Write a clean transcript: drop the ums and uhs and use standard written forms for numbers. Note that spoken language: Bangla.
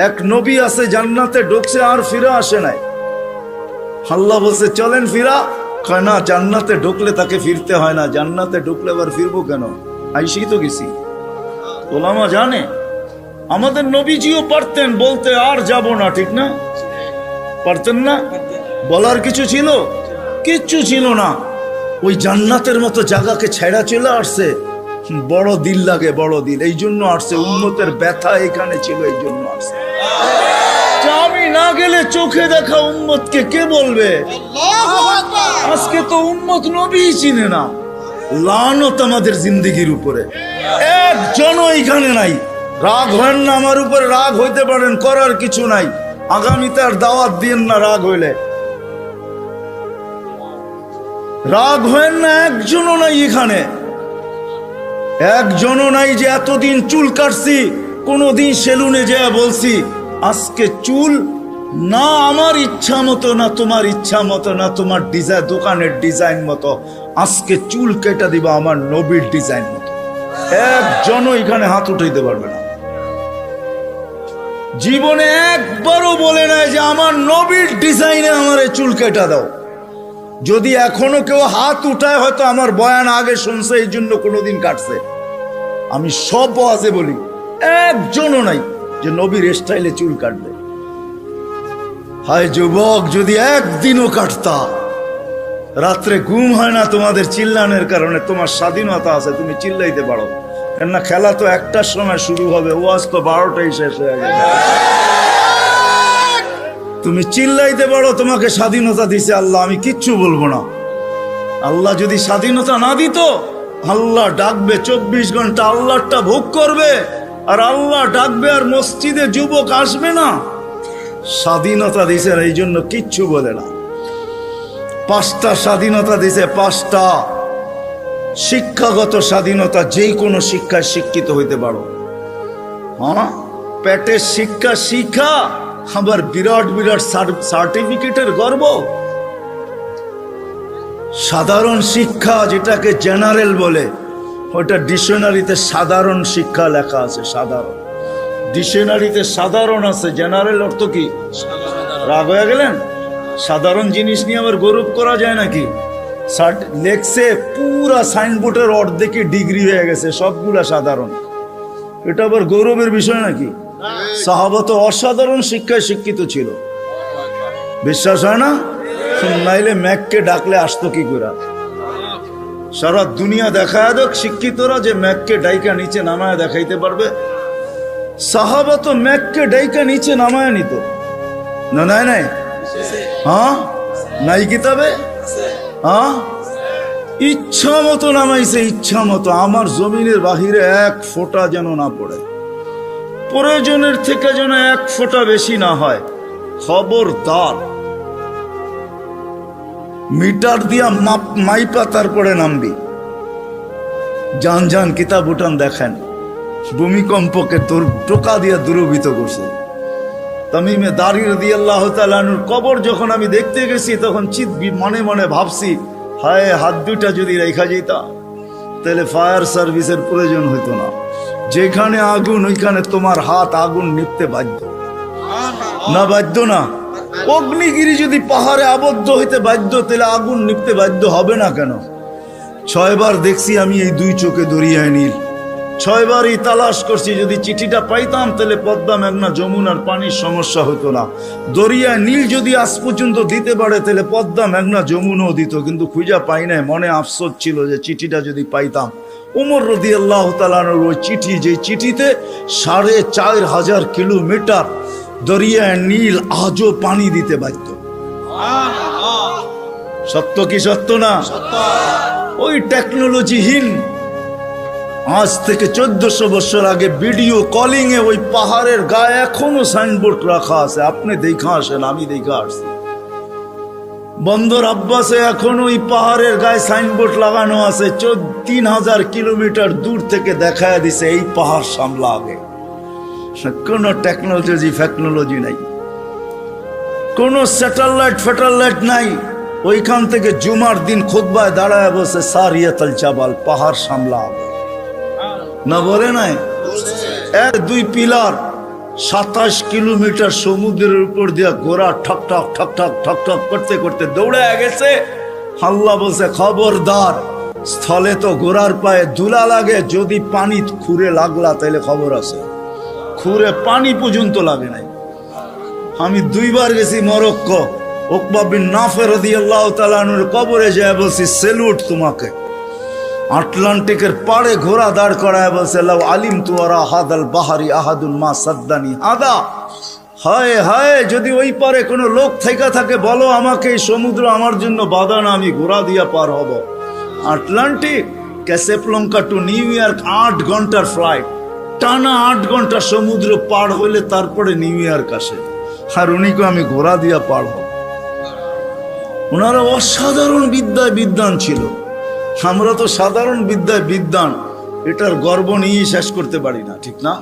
এক নবী আছে জান্নাতে ঢুকছে আর ফিরে আসে নাই। আল্লাহ বলছে চলেন ফিরা, কয় না, জান্নাতে ঢুকলে তাকে ফিরতে হয় না, জান্নাতে ঢুকলে আবার ফিরবো কেন, আইসি তো গেছি। ওলামা জানে আমাদের নবীজিও পারতেন বলতে আর যাব না, ঠিক না? পারতেন না? বলার কিছু ছিল? কিচ্ছু ছিল না। ওই জান্নাতের মতো জায়গাকে ছেড়া চলে আসছে। বড় দিল লাগে, বড় দিল, এই জন্য আসছে। উম্মতের ব্যথা এখানে ছিল, এই জন্য আসছে। আমি না গেলে চোখে দেখা উম্মতকে কে বলবে? আজকে তো উম্মত নবী চিনে না। লানত আমাদের জিন্দেগির উপরে, একজনও এখানে নাই। রাগ হয় না আমার উপরে, রাগ হইতে পারেন, করার কিছু নাই। আগামীতে আর দাওয়াত দিয়েন না রাগ হইলে। রাগ হয় না, একজনও নাই এখানে, একজনও নাই যে এতদিন চুল কাটছি, কোনদিন সেলুনে যেয়ে বলছি আজকে চুল না আমার ইচ্ছা মতো, না তোমার ইচ্ছা মতো, না তোমার ডিজাইন দোকানের ডিজাইন মতো, আজকে চুল কেটে দিবা আমার নবীর ডিজাইন মতো। একজনও এখানে হাত উঠাইতে পারবে না। জীবনে একবারও বলে নাই যে আমার নবীর ডিজাইনে আমার চুল কেটে দাও। যদি এখনো কেউ হাত উঠায়, হয়তো আমার বয়ান আগে শুনছে, এই জন্য কোনোদিন কাটছে। আমি সব ওয়াজে বলি, একজনও নাই যে নবীর স্টাইলে চুল কাটবে। হায় যুবক, যদি একদিনও কাটতা। রাত্রে ঘুম হয় না তোমাদের চিল্লানের কারণে। তোমার স্বাধীনতা আছে, তুমি চিল্লাইতে পারো, কেননা খেলা তো 1টার সময় শুরু হবে, ওয়াজ তো 12টায় শেষ হয়ে গেছে। তুমি চিল্লাইতে পারো, তোমাকে স্বাধীনতা দিছে আল্লাহ, আমি কিচ্ছু বলবো না। আল্লাহ যদি স্বাধীনতা না দিত, আল্লাহ ডাকবে 24 ঘন্টা, আল্লাহটা ভোগ করবে, আর আল্লাহ ডাকবে আর মসজিদে যুবক আসবে না। স্বাধীনতা দিছে, এই জন্য কিচ্ছু বলে না। 5টা স্বাধীনতা দিছে, 5টা। শিক্ষাগত স্বাধীনতা, যেই কোনো শিক্ষায় শিক্ষিত হইতে পারো। হ্যাঁ, পেটের শিক্ষা শিক্ষা, আবার বিরাট বিরাট সার্টিফিকেটের গর্ব। সাধারণ শিক্ষা, যেটাকে জেনারেল বলে, ওটা ডিকশনারিতে সাধারণ শিক্ষা লেখা আছে। সাধারণ ডিকশনারিতে সাধারণ আছে, জেনারেল অর্থ কি? রাগ হয়ে গেলেন? সাধারণ জিনিস নিয়ে আবার গৌরব করা যায় নাকি? লেখছে পুরা সাইনবোর্ডের অর্ধেকে ডিগ্রি হয়ে গেছে, সবগুলা সাধারণ। এটা আবার গৌরবের বিষয় নাকি? সাহাবা তো অসাধারণ শিক্ষায় শিক্ষিত ছিল। বিশ্বাস হয় না? নাইলে ম্যাককে ডাকলে আসতো কি করে? সারা দুনিয়া দেখায় দেখ শিক্ষিতরা যে ম্যাককে ডাইকা নিচে নামায় দেখাইতে পারবে। সাহাবা তো ম্যাককে ডাইকা নিচে নামায় নিত না? নাই নাই, হ্যাঁ নাই কিতাবে? হ্যাঁ, ইচ্ছা মতো নামাইছে, ইচ্ছা মতো। আমার জমিনের বাহিরে 1 ফোঁটা যেন না পড়ে, প্রয়োজনের থেকে যেন 1 ফোঁটা বেশি না হয়। খবরদার, মিটার দিয়া মাইপা তারপরে নামবি। যান যান কিতাব উঠান দেখেন, ভূমিকম্পকে তোর টোকা দিয়া দূরভূত করছে। তামিমে দারি রাদিয়াল্লাহু তাআলা আনহুর কবর যখন আমি দেখতে গেছি, তখন মনে মনে ভাবছি, হায় হাত দুটা যদি রেখা যেতা, তাহলে ফায়ার সার্ভিসের প্রয়োজন হইতো না। যেখানে আগুন, ওইখানে তোমার হাত আগুন নিভতে বাধ্য না? বাধ্য না? অগ্নিগিরি যদি পাহাড়ে আবদ্ধ হইতে বাধ্য, তাহলে আগুন নিভতে বাধ্য হবে না কেন? 6 বার দেখছি আমি এই 2 চোখে দরিয়ায় নীল। 6 বারই তালাশ করছি, যদি চিঠিটা পাইতাম তাহলে পদ্মা, মেঘনা, যমুনার পানির সমস্যা হতো না। দরিয়ায় নীল যদি আজ পর্যন্ত দিতে পারে, তাহলে পদ্মা, মেঘনা, যমুনাও দিত, কিন্তু খুঁজা পাই নাই। মনে আফসোস ছিল যে চিঠিটা যদি পাইতাম। ওমর রাদিয়াল্লাহু তাআলা আনহুর ওই চিঠি, যে চিঠিতে 4500 কিলোমিটার দরিয়ায় নীল আজও পানি দিতে বাধ্য। সত্য কি সত্য না? ওই টেকনোলজিহীন, আজ থেকে 1400 বছর আগে ভিডিও কলিং এ ওই পাহাড়ের গায়ে এখনো সাইনবোর্ড রাখা আছে। আপনি দেখা আসেন, আমি দেখা আসছি। বন্দর আব্বাসে এখন ওই পাহাড়ের গায়ে সাইনবোর্ড লাগানো আছে। 3000 কিলোমিটার দূর থেকে দেখায় দিছে এই পাহাড় সামলা আগে। কোনো টেকনোলজি নাই, কোনো স্যাটেলাইট নাই। ওইখান থেকে জুমার দিন খুতবায় দাঁড়ায় বসে সারিয়াতুল জাবাল, পাহাড় সামলা আগে। না বলে নাই? 1-2 পিলার 27 কিলোমিটার সমুদ্রের উপর দিয়া ঘোড়া ঠক ঠক ঠক ঠক ঠক ঠক করতে করতে দৌড়ে গেছে। আল্লাহ বলছে, খবরদার, স্থলে তো ঘোড়ার পায়ে ধুলা লাগে, যদি পানি খুঁড়ে লাগলা তাইলে খবর আছে। খুঁড়ে পানি পর্যন্ত লাগে নাই। আমি 2 বার গেছি মরক্কো, উকবা বিন নাফে রাদিয়াল্লাহু তাআলা আনহুর কবরে যায় বলছি, সেলুট তোমাকে। আটলান্টিকের পাড়ে ঘোড়া দাঁড় করায় বলছে, লাউ আলিমতু ওয়ারা হাদাল বাহারি আহাদুন মা সাদ্দানি হাদা। হায় হায়, যদি ওই পারে কোনো লোক থেকে থাকে বলো আমাকে, এই সমুদ্র আমার জন্য বাধা না, আমি ঘোড়া দিয়া পার হব। আটলান্টিক, ক্যাসেপ্লঙ্কা টু নিউ ইয়র্ক 8 ঘন্টার ফ্লাইট, টানা 8 ঘন্টা সমুদ্র পার হইলে তারপরে নিউ ইয়র্ক আসে। আর উনিকে আমি ঘোড়া দিয়া পার হব। ওনারা অসাধারণ বিদ্যায় বিদ্বান ছিল। আমরা তো সাধারণ বিদ্যায় বিদ্বান, এটার গর্ব নিয়ে শেষ করতে পারি না, ঠিক না?